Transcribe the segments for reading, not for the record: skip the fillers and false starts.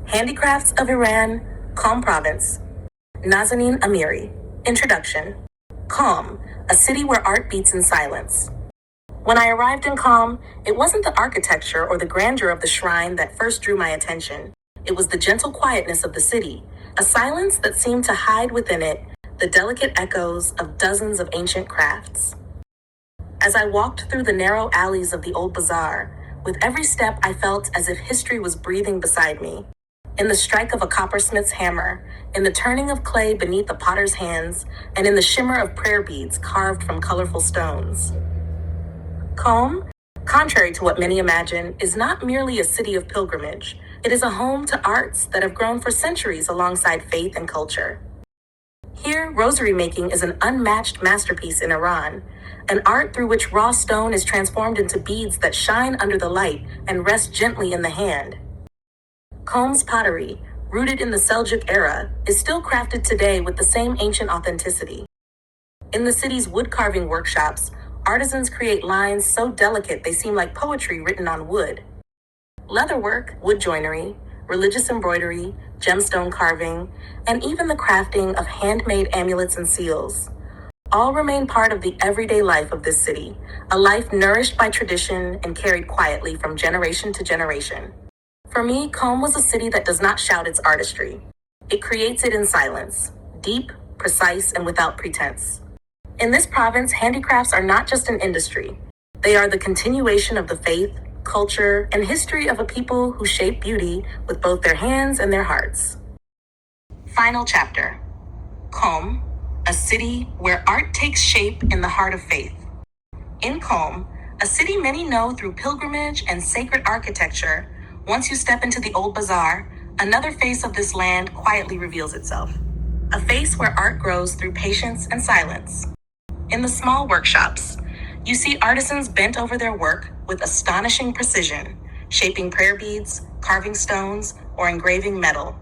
Handicrafts of Iran, Qom Province. Nazanin Amiri. Introduction. Qom, a city where art beats in silence. When I arrived in Qom, it wasn't the architecture or the grandeur of the shrine that first drew my attention. It was the gentle quietness of the city, a silence that seemed to hide within it the delicate echoes of dozens of ancient crafts. As I walked through the narrow alleys of the old bazaar, with every step I felt as if history was breathing beside me. In the strike of a coppersmith's hammer, in the turning of clay beneath a potter's hands, and in the shimmer of prayer beads carved from colorful stones. Qom, contrary to what many imagine, is not merely a city of pilgrimage. It is a home to arts that have grown for centuries alongside faith and culture. Here, rosary making is an unmatched masterpiece in Iran, an art through which raw stone is transformed into beads that shine under the light and rest gently in the hand. Qom's pottery, rooted in the Seljuk era, is still crafted today with the same ancient authenticity. In the city's wood-carving workshops, artisans create lines so delicate they seem like poetry written on wood. Leatherwork, wood joinery, religious embroidery, gemstone carving, and even the crafting of handmade amulets and seals all remain part of the everyday life of this city, a life nourished by tradition and carried quietly from generation to generation. For me, Qom was a city that does not shout its artistry. It creates it in silence, deep, precise, and without pretense. In this province, handicrafts are not just an industry. They are the continuation of the faith, culture, and history of a people who shape beauty with both their hands and their hearts. Final chapter. Qom, a city where art takes shape in the heart of faith. In Qom, a city many know through pilgrimage and sacred architecture, once you step into the old bazaar, another face of this land quietly reveals itself. A face where art grows through patience and silence. In the small workshops, you see artisans bent over their work with astonishing precision, shaping prayer beads, carving stones, or engraving metal.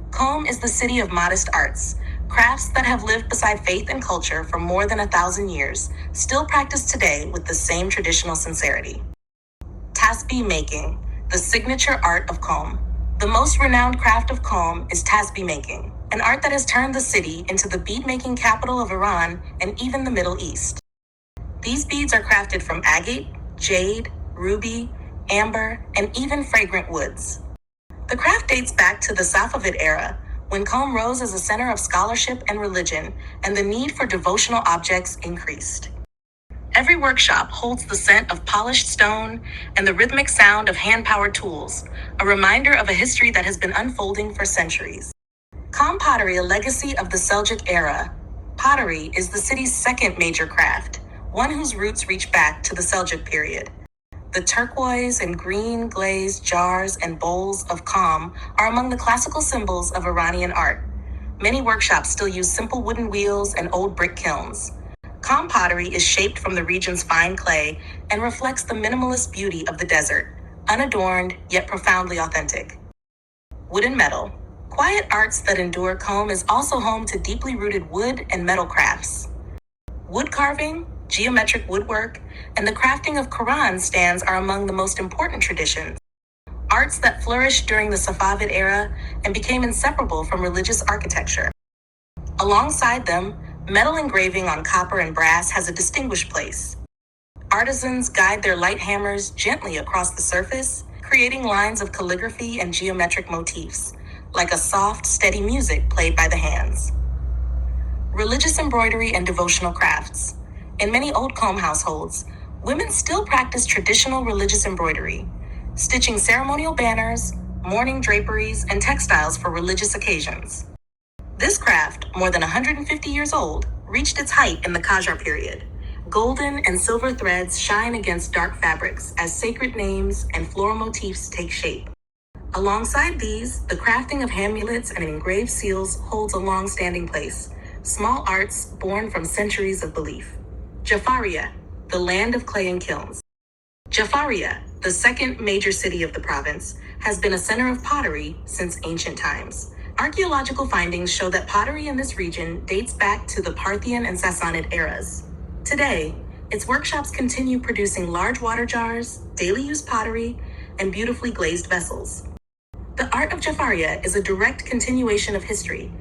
Qom is the city of modest arts, crafts that have lived beside faith and culture for more than 1,000 years, still practiced today with the same traditional sincerity. Tasbih making, the signature art of Qom. The most renowned craft of Qom is tasbih making, an art that has turned the city into the bead-making capital of Iran and even the Middle East. These beads are crafted from agate, jade, ruby, amber, and even fragrant woods. The craft dates back to the Safavid era, when Qom rose as a center of scholarship and religion, and the need for devotional objects increased. Every workshop holds the scent of polished stone and the rhythmic sound of hand-powered tools, a reminder of a history that has been unfolding for centuries. Qom pottery, a legacy of the Seljuk era. Pottery is the city's second major craft, one whose roots reach back to the Seljuk period. The turquoise and green glazed jars and bowls of Qom are among the classical symbols of Iranian art. Many workshops still use simple wooden wheels and old brick kilns. Qom pottery is shaped from the region's fine clay and reflects the minimalist beauty of the desert, unadorned yet profoundly authentic. Wood and metal. Quiet arts that endure. Qom is also home to deeply rooted wood and metal crafts. Wood carving, geometric woodwork, and the crafting of Quran stands are among the most important traditions. Arts that flourished during the Safavid era and became inseparable from religious architecture. Alongside them, metal engraving on copper and brass has a distinguished place. Artisans guide their light hammers gently across the surface, creating lines of calligraphy and geometric motifs, like a soft, steady music played by the hands. Religious embroidery and devotional crafts. In many old Qom households, women still practice traditional religious embroidery, stitching ceremonial banners, mourning draperies, and textiles for religious occasions. This craft, more than 150 years old, reached its height in the Qajar period. Golden and silver threads shine against dark fabrics as sacred names and floral motifs take shape. Alongside these, the crafting of amulets and engraved seals holds a long-standing place, small arts born from centuries of belief. Jafaria, the land of clay and kilns. Jafaria, the second major city of the province, has been a center of pottery since ancient times. Archaeological findings show that pottery in this region dates back to the Parthian and Sassanid eras. Today, its workshops continue producing large water jars, daily use pottery, and beautifully glazed vessels. The art of Jafaria is a direct continuation of history,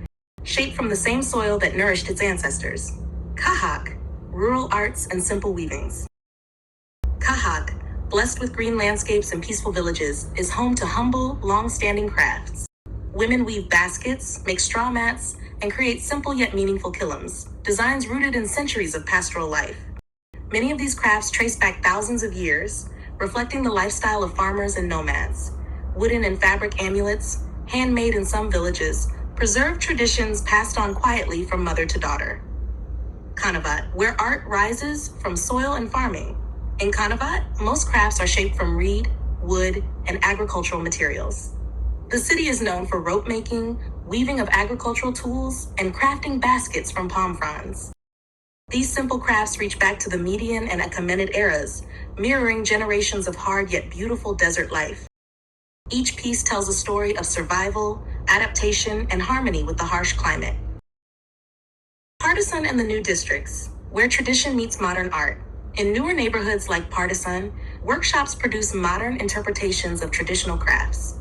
shaped from the same soil that nourished its ancestors. Kahak, rural arts and simple weavings. Kahak, blessed with green landscapes and peaceful villages, is home to humble, long-standing crafts. Women weave baskets, make straw mats, and create simple yet meaningful kilums, designs rooted in centuries of pastoral life. Many of these crafts trace back thousands of years, reflecting the lifestyle of farmers and nomads. Wooden and fabric amulets, handmade in some villages, preserve traditions passed on quietly from mother to daughter. Kanavat, where art rises from soil and farming. In Kanavat, most crafts are shaped from reed, wood, and agricultural materials. The city is known for rope making, weaving of agricultural tools, and crafting baskets from palm fronds. These simple crafts reach back to the Median and Achaemenid eras, mirroring generations of hard yet beautiful desert life. Each piece tells a story of survival, adaptation, and harmony with the harsh climate. Partisan and the new districts, where tradition meets modern art. In newer neighborhoods like Partisan, workshops produce modern interpretations of traditional crafts.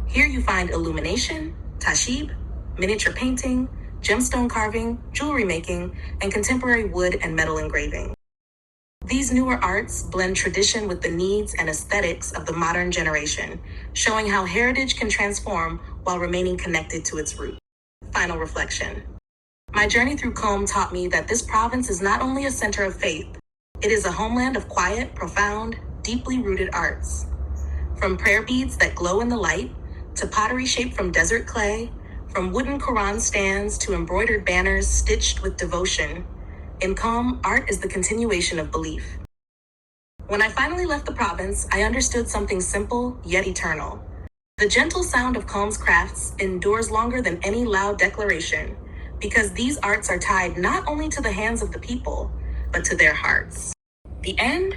Here you find illumination, tashib, miniature painting, gemstone carving, jewelry making, and contemporary wood and metal engraving. These newer arts blend tradition with the needs and aesthetics of the modern generation, showing how heritage can transform while remaining connected to its roots. Final reflection. My journey through Qom taught me that this province is not only a center of faith, it is a homeland of quiet, profound, deeply rooted arts. From prayer beads that glow in the light, to pottery shaped from desert clay, from wooden Quran stands to embroidered banners stitched with devotion, in Qom, art is the continuation of belief. When I finally left the province, I understood something simple yet eternal. The gentle sound of Qom's crafts endures longer than any loud declaration, because these arts are tied not only to the hands of the people, but to their hearts. The end?